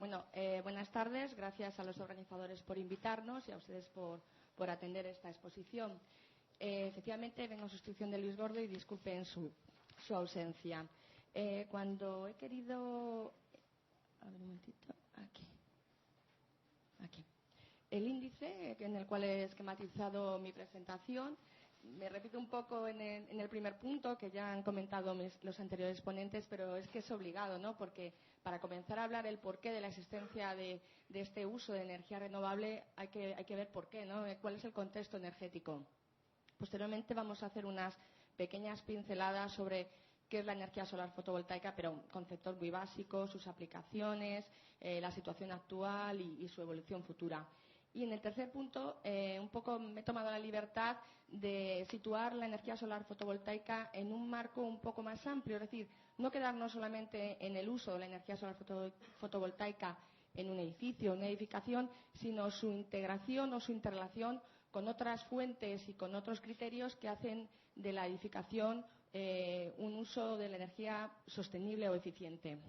Bueno, buenas tardes. Gracias a los organizadores por invitarnos y a ustedes por atender esta exposición. Efectivamente, vengo en sustitución de Luis Gordo y disculpen su ausencia. Cuando he querido... A ver un momentito. Aquí. El índice en el cual he esquematizado mi presentación, me repito un poco en el primer punto que ya han comentado los anteriores ponentes, pero es que es obligado, ¿no? Porque para comenzar a hablar el porqué de la existencia de este uso de energía renovable hay que ver por qué, ¿no? ¿Cuál es el contexto energético? Posteriormente vamos a hacer unas pequeñas pinceladas sobre qué es la energía solar fotovoltaica, pero un concepto muy básico, sus aplicaciones, la situación actual y su evolución futura. Y en el tercer punto, un poco me he tomado la libertad de situar la energía solar fotovoltaica en un marco un poco más amplio, es decir, no quedarnos solamente en el uso de la energía solar fotovoltaica en un edificio, una edificación, sino su integración o su interrelación con otras fuentes y con otros criterios que hacen de la edificación un uso de la energía sostenible o eficiente.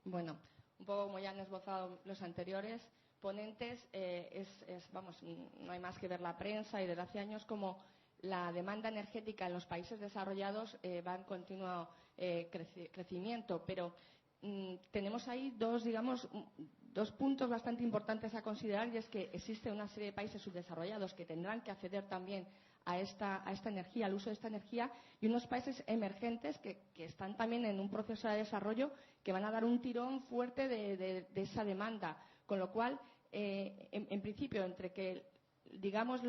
Bueno, un poco como ya han esbozado los anteriores ponentes, vamos, no hay más que ver la prensa y desde hace años como la demanda energética en los países desarrollados va en continuo crecimiento, pero tenemos ahí dos puntos bastante importantes a considerar, y es que existe una serie de países subdesarrollados que tendrán que acceder también a esta energía, al uso de esta energía, y unos países emergentes que están también en un proceso de desarrollo que van a dar un tirón fuerte de esa demanda. Con lo cual, en principio, entre que, digamos,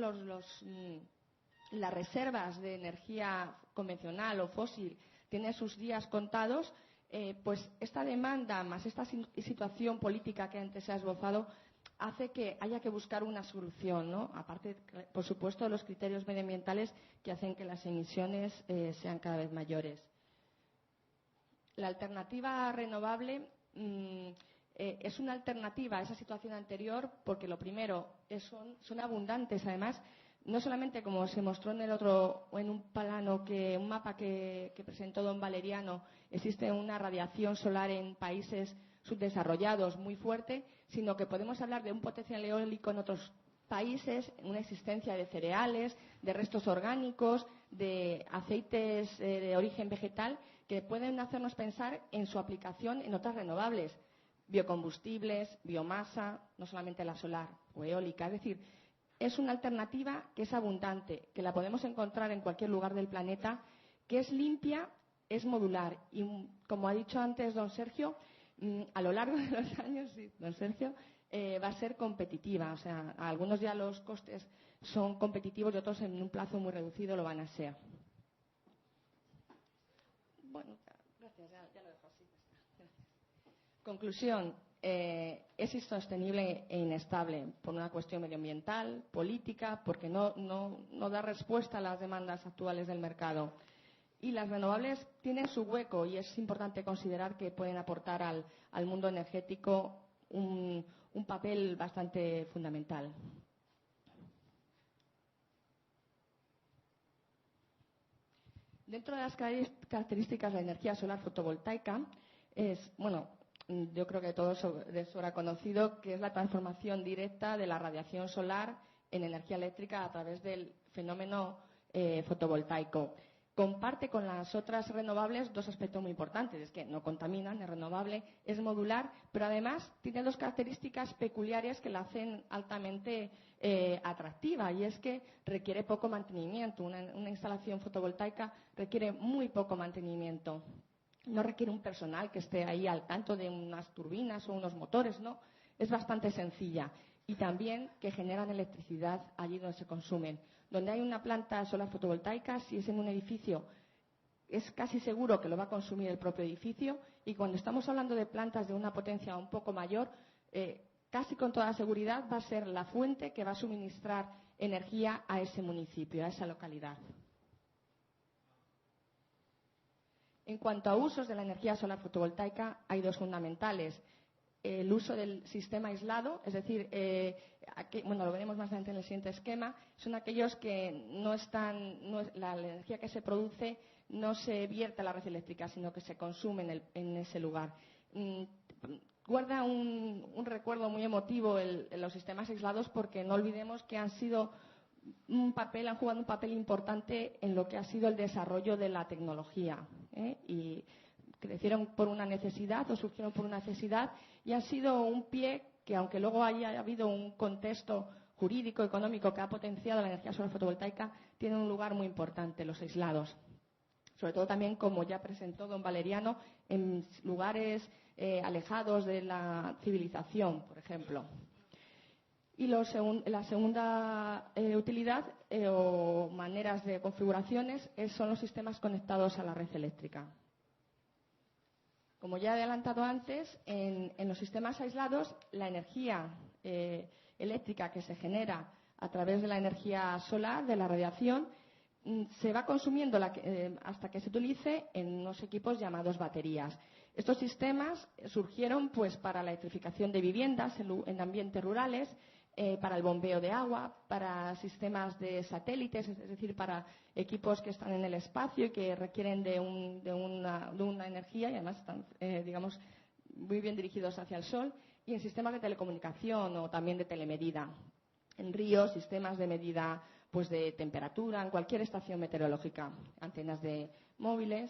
las reservas de energía convencional o fósil tienen sus días contados, pues esta demanda más esta situación política que antes se ha esbozado hace que haya que buscar una solución, ¿no? Aparte, por supuesto, de los criterios medioambientales que hacen que las emisiones sean cada vez mayores. La alternativa renovable es una alternativa a esa situación anterior porque, lo primero, son abundantes. Además, no solamente, como se mostró en un mapa que presentó don Valeriano, existe una radiación solar en países subdesarrollados muy fuerte, sino que podemos hablar de un potencial eólico en otros países, una existencia de cereales, de restos orgánicos, de aceites de origen vegetal que pueden hacernos pensar en su aplicación en otras renovables, biocombustibles, biomasa, no solamente la solar o eólica. Es decir, es una alternativa que es abundante, que la podemos encontrar en cualquier lugar del planeta, que es limpia, es modular y, como ha dicho antes don Sergio, a lo largo de los años, sí, don Sergio, va a ser competitiva. O sea, algunos ya los costes son competitivos y otros en un plazo muy reducido lo van a ser. Bueno, gracias, ya lo dejo así. Gracias. Conclusión, es insostenible e inestable por una cuestión medioambiental, política, porque no da respuesta a las demandas actuales del mercado. Y las renovables tienen su hueco y es importante considerar que pueden aportar al mundo energético un papel bastante fundamental. Dentro de las características de la energía solar fotovoltaica yo creo que todos de sobra conocido que es la transformación directa de la radiación solar en energía eléctrica a través del fenómeno fotovoltaico. Comparte con las otras renovables dos aspectos muy importantes. Es que no contaminan, es renovable, es modular, pero además tiene dos características peculiares que la hacen altamente atractiva, y es que requiere poco mantenimiento. Una instalación fotovoltaica requiere muy poco mantenimiento. No requiere un personal que esté ahí al tanto de unas turbinas o unos motores, ¿no? Es bastante sencilla. Y también que generan electricidad allí donde se consumen. Donde hay una planta solar fotovoltaica, si es en un edificio, es casi seguro que lo va a consumir el propio edificio. Y cuando estamos hablando de plantas de una potencia un poco mayor, casi con toda seguridad va a ser la fuente que va a suministrar energía a ese municipio, a esa localidad. En cuanto a usos de la energía solar fotovoltaica, hay dos fundamentales. El uso del sistema aislado, es decir, lo veremos más adelante en el siguiente esquema, son aquellos que la energía que se produce no se vierte a la red eléctrica, sino que se consume en ese lugar. mm, guarda un recuerdo muy emotivo los sistemas aislados, porque no olvidemos que han jugado un papel importante en lo que ha sido el desarrollo de la tecnología, ¿eh? Y crecieron por una necesidad o surgieron por una necesidad y han sido un pie que, aunque luego haya habido un contexto jurídico, económico que ha potenciado la energía solar fotovoltaica, tienen un lugar muy importante los aislados. Sobre todo también, como ya presentó don Valeriano, en lugares alejados de la civilización, por ejemplo. Y la segunda utilidad o maneras de configuraciones son los sistemas conectados a la red eléctrica. Como ya he adelantado antes, en los sistemas aislados, la energía eléctrica que se genera a través de la energía solar, de la radiación, se va consumiendo hasta que se utilice en unos equipos llamados baterías. Estos sistemas surgieron pues para la electrificación de viviendas en ambientes rurales, para el bombeo de agua, para sistemas de satélites, es decir, para equipos que están en el espacio y que requieren de una energía y además están, digamos, muy bien dirigidos hacia el sol, y en sistemas de telecomunicación o también de telemedida. En ríos, sistemas de medida pues de temperatura, en cualquier estación meteorológica, antenas de móviles.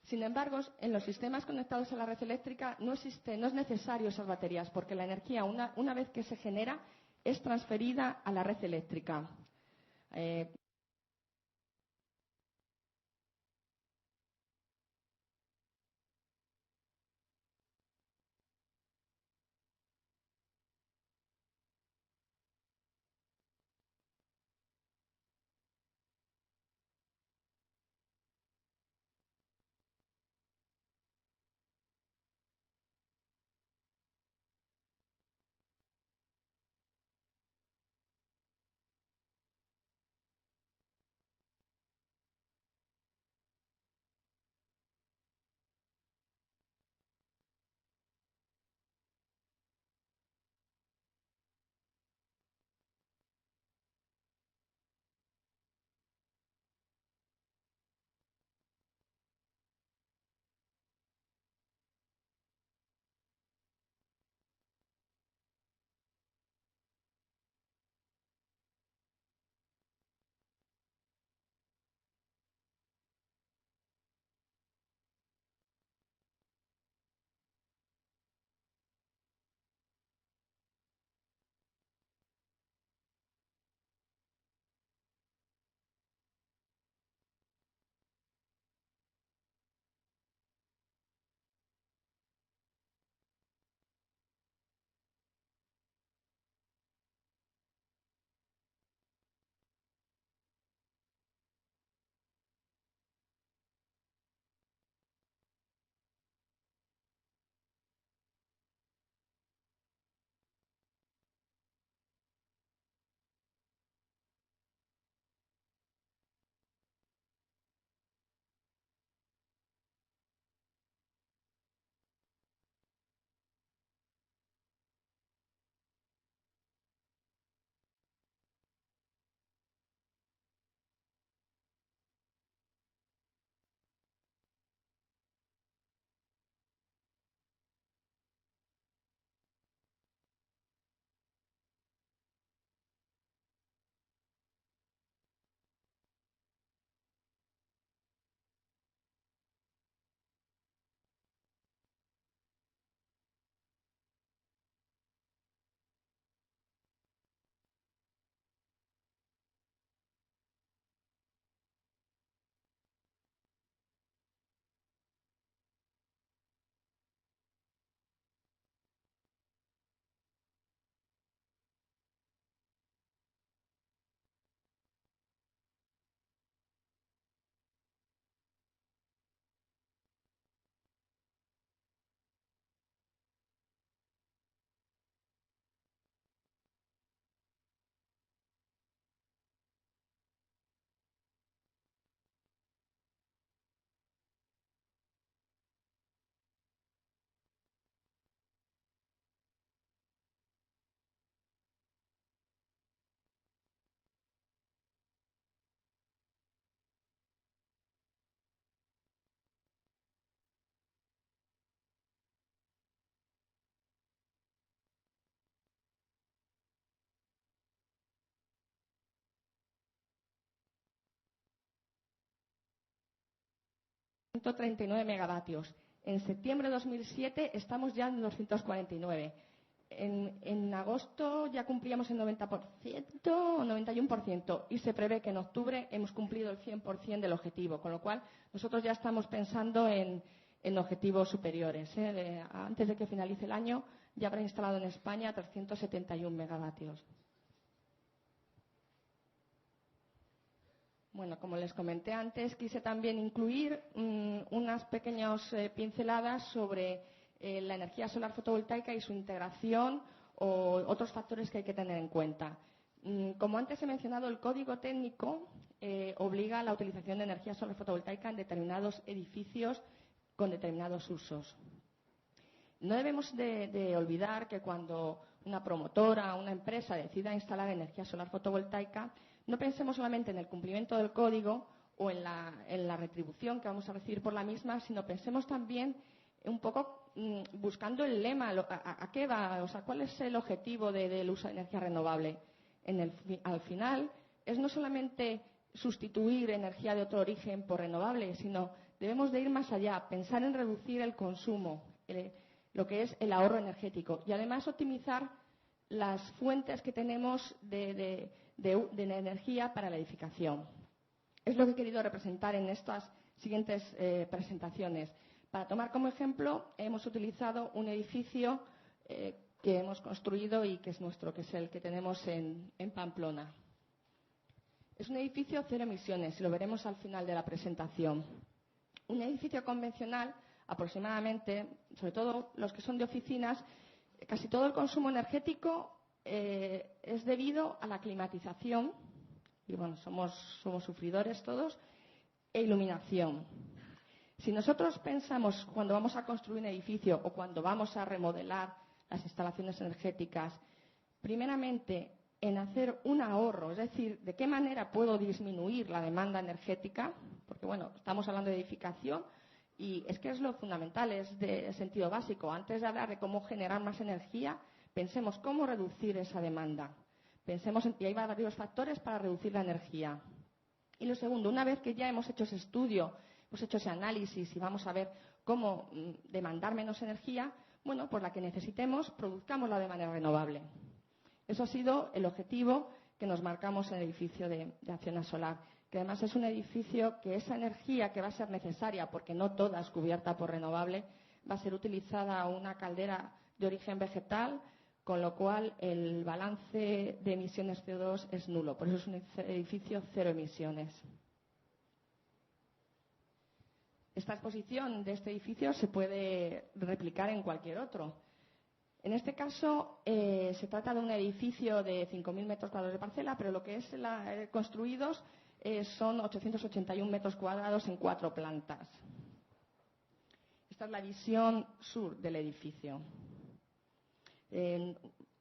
Sin embargo, en los sistemas conectados a la red eléctrica no es necesario esas baterías, porque la energía, una vez que se genera, es transferida a la red eléctrica. 139 megavatios. En septiembre de 2007 estamos ya en 249. En agosto ya cumplíamos el 90% o 91% y se prevé que en octubre hemos cumplido el 100% del objetivo, con lo cual nosotros ya estamos pensando en objetivos superiores. Antes de que finalice el año ya habrá instalado en España 371 megavatios. Bueno, como les comenté antes, quise también incluir unas pequeñas pinceladas sobre la energía solar fotovoltaica y su integración o otros factores que hay que tener en cuenta. Como antes he mencionado, el código técnico obliga a la utilización de energía solar fotovoltaica en determinados edificios con determinados usos. No debemos de olvidar que cuando una promotora o una empresa decida instalar energía solar fotovoltaica, no pensemos solamente en el cumplimiento del código o en la retribución que vamos a recibir por la misma, sino pensemos también un poco buscando el lema, a qué va, o sea, cuál es el objetivo del uso de energía renovable. Al final, es no solamente sustituir energía de otro origen por renovable, sino debemos de ir más allá, pensar en reducir el consumo, lo que es el ahorro energético y además optimizar las fuentes que tenemos de energía para la edificación. Es lo que he querido representar en estas siguientes presentaciones. Para tomar como ejemplo, hemos utilizado un edificio que hemos construido y que es nuestro, que es el que tenemos en Pamplona. Es un edificio cero emisiones, y lo veremos al final de la presentación. Un edificio convencional, aproximadamente, sobre todo los que son de oficinas, casi todo el consumo energético es debido a la climatización, y bueno, somos sufridores todos, e iluminación. Si nosotros pensamos cuando vamos a construir un edificio o cuando vamos a remodelar las instalaciones energéticas, primeramente en hacer un ahorro, es decir, de qué manera puedo disminuir la demanda energética, porque bueno, estamos hablando de edificación y es que es lo fundamental, es de sentido básico. Antes de hablar de cómo generar más energía, pensemos cómo reducir esa demanda. Y hay varios factores para reducir la energía. Y lo segundo, una vez que ya hemos hecho ese estudio, hemos hecho ese análisis y vamos a ver cómo demandar menos energía, bueno, pues la que necesitemos, produzcámosla de manera renovable. Eso ha sido el objetivo que nos marcamos en el edificio de Acciona Solar, que además es un edificio que esa energía que va a ser necesaria, porque no toda es cubierta por renovable, va a ser utilizada una caldera de origen vegetal, con lo cual el balance de emisiones CO2 es nulo. Por eso es un edificio cero emisiones. Esta exposición de este edificio se puede replicar en cualquier otro. En este caso, se trata de un edificio de 5.000 metros cuadrados de parcela, pero lo que es construidos son 881 metros cuadrados en 4 plantas. Esta es la visión sur del edificio.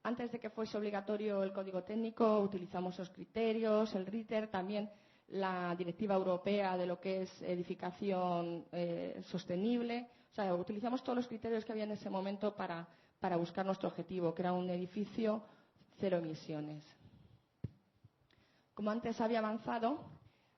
Antes de que fuese obligatorio el código técnico, utilizamos los criterios, el RITER, también la directiva europea de lo que es edificación sostenible. O sea, utilizamos todos los criterios que había en ese momento para buscar nuestro objetivo, que era un edificio cero emisiones. Como antes había avanzado,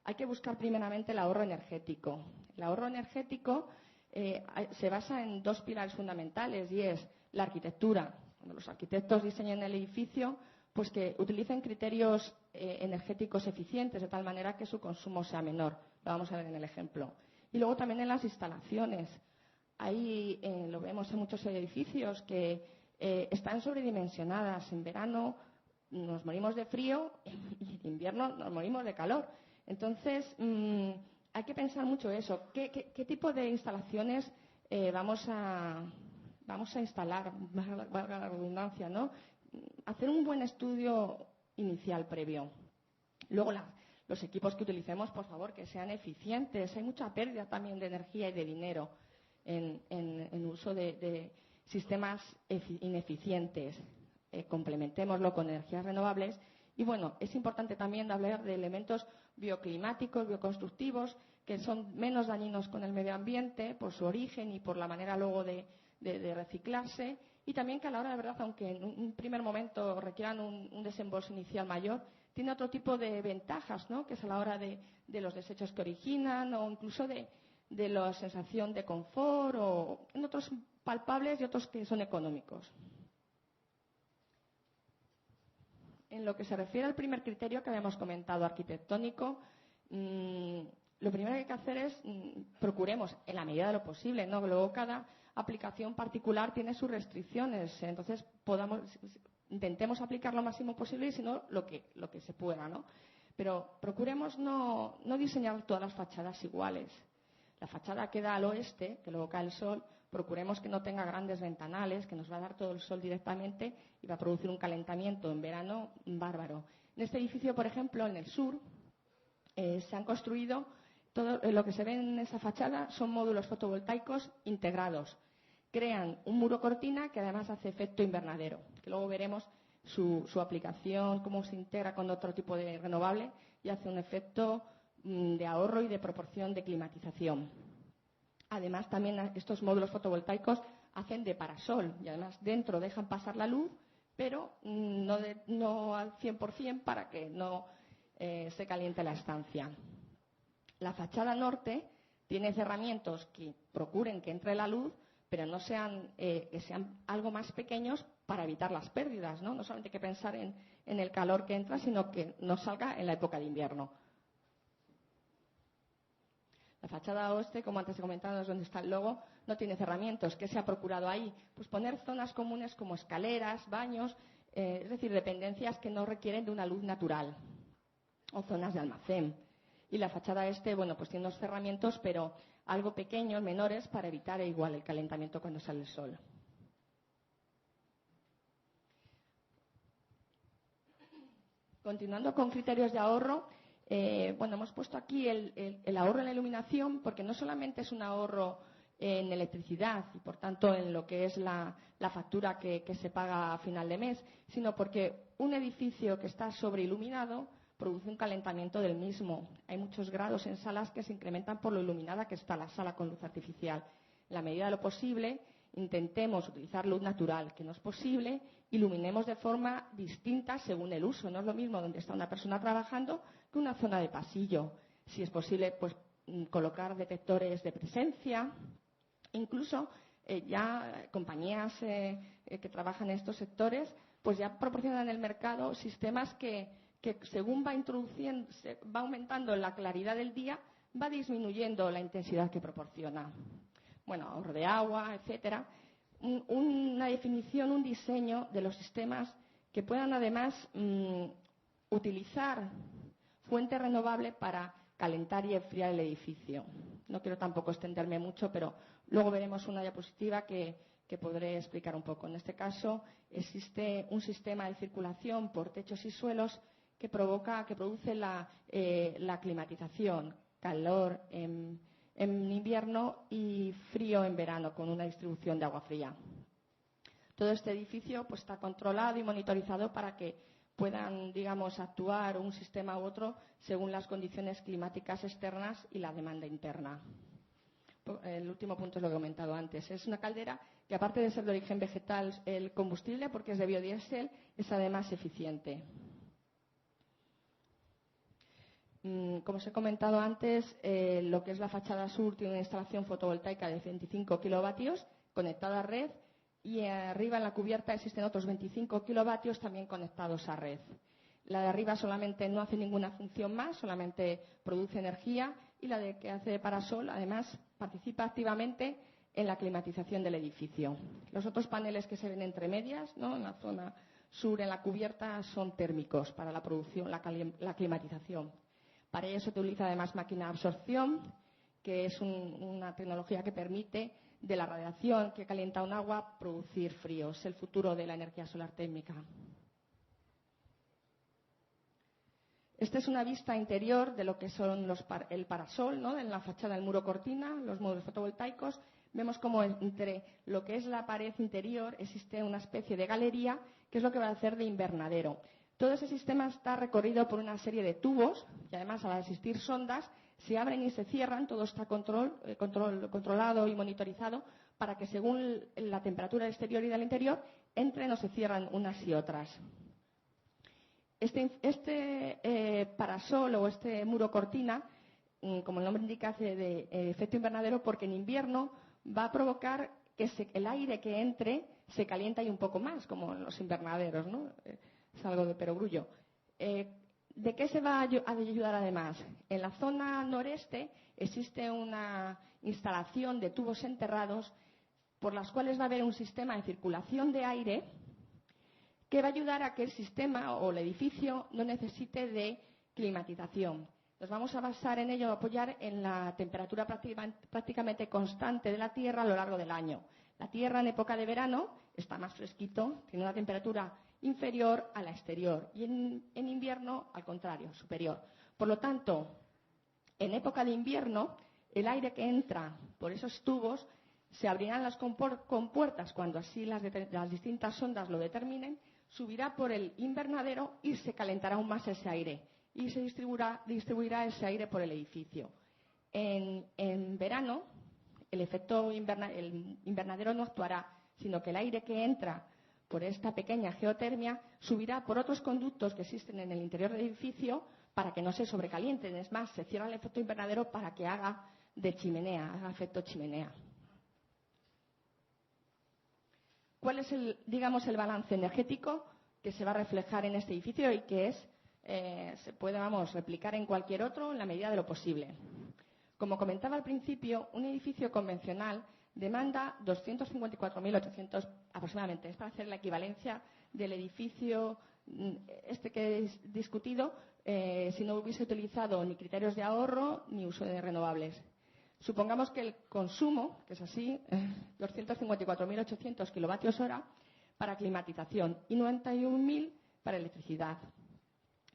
hay que buscar primeramente el ahorro energético. El ahorro energético se basa en 2 pilares fundamentales y es la arquitectura. Cuando los arquitectos diseñan el edificio, pues que utilicen criterios energéticos eficientes de tal manera que su consumo sea menor. Lo vamos a ver en el ejemplo. Y luego también en las instalaciones. Ahí lo vemos en muchos edificios que están sobredimensionadas. En verano nos morimos de frío y en invierno nos morimos de calor. Entonces, hay que pensar mucho eso. ¿Qué tipo de instalaciones vamos a instalar? Valga la redundancia, ¿no? Hacer un buen estudio inicial previo. Luego, los equipos que utilicemos, por favor, que sean eficientes. Hay mucha pérdida también de energía y de dinero en uso de sistemas ineficientes. Complementémoslo con energías renovables. Y bueno, es importante también hablar de elementos bioclimáticos, bioconstructivos, que son menos dañinos con el medio ambiente por su origen y por la manera luego de reciclarse. Y también que a la hora de verdad, aunque en un primer momento requieran un desembolso inicial mayor, tiene otro tipo de ventajas, ¿no? Que es a la hora de los desechos que originan o incluso de de la sensación de confort, o en otros palpables y otros que son económicos. En lo que se refiere al primer criterio que habíamos comentado, arquitectónico, lo primero que hay que hacer es procuremos, en la medida de lo posible, ¿no? Luego cada aplicación particular tiene sus restricciones, entonces intentemos aplicar lo máximo posible y si no, lo que se pueda, ¿no? Pero procuremos no diseñar todas las fachadas iguales. La fachada que da al oeste, que luego cae el sol, procuremos que no tenga grandes ventanales, que nos va a dar todo el sol directamente y va a producir un calentamiento en verano bárbaro. En este edificio, por ejemplo, en el sur, se han construido, todo lo que se ve en esa fachada son módulos fotovoltaicos integrados. Crean un muro cortina que además hace efecto invernadero, que luego veremos su aplicación, cómo se integra con otro tipo de renovable y hace un efecto de ahorro y de proporción de climatización. Además, también estos módulos fotovoltaicos hacen de parasol y además dentro dejan pasar la luz, pero no al 100% para que no se caliente la estancia. La fachada norte tiene cerramientos que procuren que entre la luz, pero no que sean algo más pequeños para evitar las pérdidas, ¿no? No solamente hay que pensar en el calor que entra, sino que no salga en la época de invierno. La fachada oeste, como antes he comentado, es donde está el logo, no tiene cerramientos. ¿Qué se ha procurado ahí? Pues poner zonas comunes como escaleras, baños, es decir, dependencias que no requieren de una luz natural, o zonas de almacén. Y la fachada este, bueno, pues tiene unos cerramientos, pero algo pequeños, menores, para evitar igual el calentamiento cuando sale el sol. Continuando con criterios de ahorro, hemos puesto aquí el ahorro en la iluminación, porque no solamente es un ahorro en electricidad y, por tanto, en lo que es la factura que se paga a final de mes, sino porque un edificio que está sobreiluminado produce un calentamiento del mismo. Hay muchos grados en salas que se incrementan por lo iluminada que está la sala con luz artificial. En la medida de lo posible, intentemos utilizar luz natural, que no es posible, iluminemos de forma distinta según el uso. No es lo mismo donde está una persona trabajando que una zona de pasillo. Si es posible, pues colocar detectores de presencia. Incluso ya compañías que trabajan en estos sectores, pues ya proporcionan en el mercado sistemas que según va aumentando la claridad del día, va disminuyendo la intensidad que proporciona. Bueno, ahorro de agua, etcétera. Una definición, un diseño de los sistemas que puedan además utilizar fuente renovable para calentar y enfriar el edificio. No quiero tampoco extenderme mucho, pero luego veremos una diapositiva que podré explicar un poco. En este caso, existe un sistema de circulación por techos y suelos que produce la climatización, calor en invierno y frío en verano, con una distribución de agua fría. Todo este edificio pues está controlado y monitorizado para que puedan, digamos, actuar un sistema u otro según las condiciones climáticas externas y la demanda interna. El último punto es lo que he comentado antes. Es una caldera que, aparte de ser de origen vegetal, el combustible, porque es de biodiesel, es además eficiente. Como os he comentado antes, lo que es la fachada sur tiene una instalación fotovoltaica de 25 kilovatios conectada a red y arriba en la cubierta existen otros 25 kilovatios también conectados a red. La de arriba solamente no hace ninguna función más, solamente produce energía, y la que hace de parasol además participa activamente en la climatización del edificio. Los otros paneles que se ven entre medias, ¿no?, en la zona sur, en la cubierta, son térmicos para la producción, la climatización. Para ello se utiliza además máquina de absorción, que es una tecnología que permite de la radiación que calienta un agua producir frío. Es el futuro de la energía solar térmica. Esta es una vista interior de lo que son el parasol, ¿no?, en la fachada del muro cortina, los módulos fotovoltaicos. Vemos como entre lo que es la pared interior existe una especie de galería, que es lo que va a hacer de invernadero. Todo ese sistema está recorrido por una serie de tubos y además, al existir sondas, se abren y se cierran. Todo está controlado y monitorizado para que, según la temperatura del exterior y del interior, entren o se cierran unas y otras. Este parasol o este muro cortina como el nombre indica, hace de efecto invernadero porque en invierno va a provocar que el aire que entre se calienta y un poco más, como en los invernaderos, ¿no? Es algo de perogrullo. ¿De qué se va a ayudar además? En la zona noreste existe una instalación de tubos enterrados por las cuales va a haber un sistema de circulación de aire que va a ayudar a que el sistema o el edificio no necesite de climatización. Nos vamos a basar en ello, apoyar en la temperatura prácticamente constante de la Tierra a lo largo del año. La Tierra en época de verano está más fresquito, tiene una temperatura inferior a la exterior y en invierno, al contrario, superior. Por lo tanto, en época de invierno, el aire que entra por esos tubos se abrirán las compuertas cuando así las distintas sondas lo determinen, subirá por el invernadero y se calentará aún más ese aire y se distribuirá ese aire por el edificio. En verano, el invernadero no actuará, sino que el aire que entra por esta pequeña geotermia subirá por otros conductos que existen en el interior del edificio para que no se sobrecalienten. Es más, se cierra el efecto invernadero para que haga de chimenea, haga efecto chimenea. ¿Cuál es el balance energético que se va a reflejar en este edificio y que se puede, replicar en cualquier otro en la medida de lo posible? Como comentaba al principio, un edificio convencional demanda 254.800 aproximadamente. Es para hacer la equivalencia del edificio que he discutido si no hubiese utilizado ni criterios de ahorro ni uso de renovables. Supongamos que el consumo, que es así, 254.800 kilovatios hora para climatización y 91.000 para electricidad.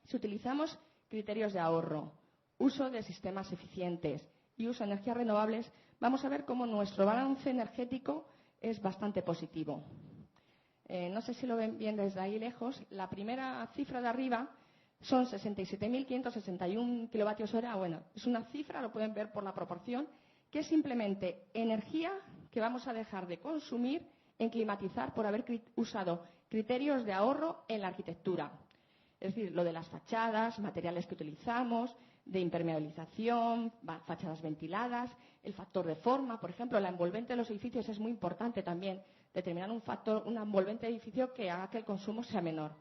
Si utilizamos criterios de ahorro, uso de sistemas eficientes y uso de energías renovables, vamos a ver cómo nuestro balance energético es bastante positivo. No sé si lo ven bien desde ahí lejos. La primera cifra de arriba son 67.561 kilovatios hora. Bueno, es una cifra, lo pueden ver por la proporción, que es simplemente energía que vamos a dejar de consumir en climatizar por haber usado criterios de ahorro en la arquitectura. Es decir, lo de las fachadas, materiales que utilizamos, de impermeabilización, fachadas ventiladas, el factor de forma, por ejemplo, la envolvente de los edificios es muy importante también, determinar una envolvente de edificio que haga que el consumo sea menor.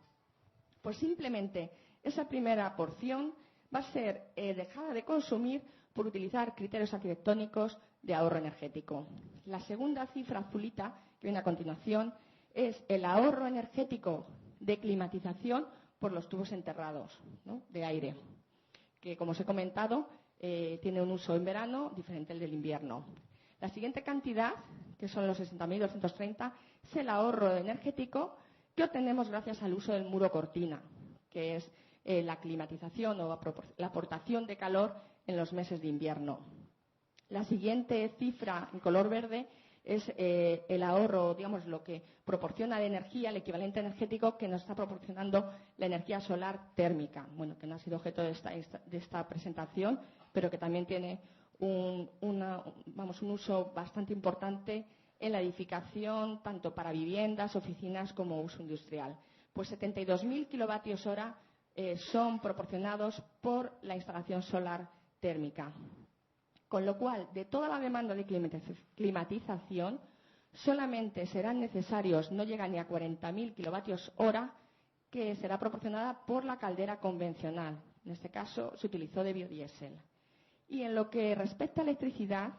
Pues simplemente esa primera porción va a ser dejada de consumir por utilizar criterios arquitectónicos de ahorro energético. La segunda cifra azulita, que viene a continuación, es el ahorro energético de climatización por los tubos enterrados, ¿no?, de aire, que, como os he comentado, tiene un uso en verano diferente al del invierno. La siguiente cantidad, que son los 60.230, es el ahorro energético que obtenemos gracias al uso del muro cortina, que es la climatización o la aportación de calor en los meses de invierno. La siguiente cifra en color verde es el ahorro, lo que proporciona de energía, el equivalente energético que nos está proporcionando la energía solar térmica. Bueno, que no ha sido objeto de esta presentación, pero que también tiene un uso bastante importante en la edificación, tanto para viviendas, oficinas como uso industrial. Pues 72.000 kilovatios hora son proporcionados por la instalación solar térmica. Con lo cual, de toda la demanda de climatización, solamente serán necesarios, no llega ni a 40.000 kilovatios hora, que será proporcionada por la caldera convencional. En este caso, se utilizó de biodiesel. Y en lo que respecta a electricidad,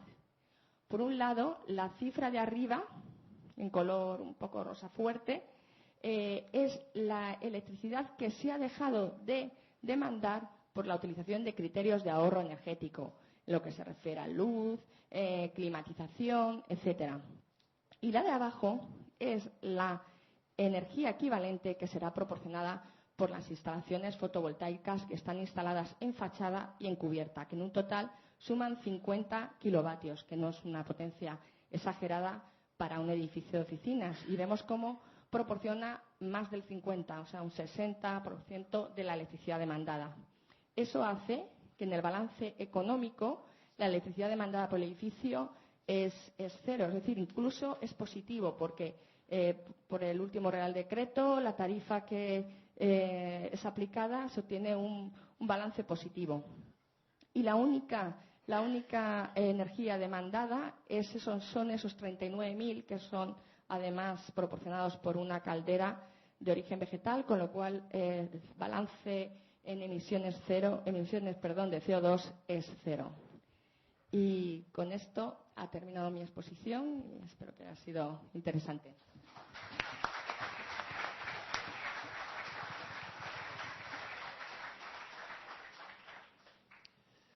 por un lado, la cifra de arriba, en color un poco rosa fuerte, es la electricidad que se ha dejado de demandar por la utilización de criterios de ahorro energético, en lo que se refiere a luz, climatización, etcétera. Y la de abajo es la energía equivalente que será proporcionada por las instalaciones fotovoltaicas que están instaladas en fachada y en cubierta, que en un total suman 50 kilovatios, que no es una potencia exagerada para un edificio de oficinas. Y vemos cómo proporciona más del 50, o sea, un 60% de la electricidad demandada. Eso hace que en el balance económico la electricidad demandada por el edificio es cero, es decir, incluso es positivo, porque por el último Real Decreto, la tarifa que es aplicada se obtiene un balance positivo. y la única energía demandada son esos 39.000, que son además proporcionados por una caldera de origen vegetal, con lo cual el balance en emisiones de CO2 es cero. Y con esto ha terminado mi exposición y espero que haya sido interesante.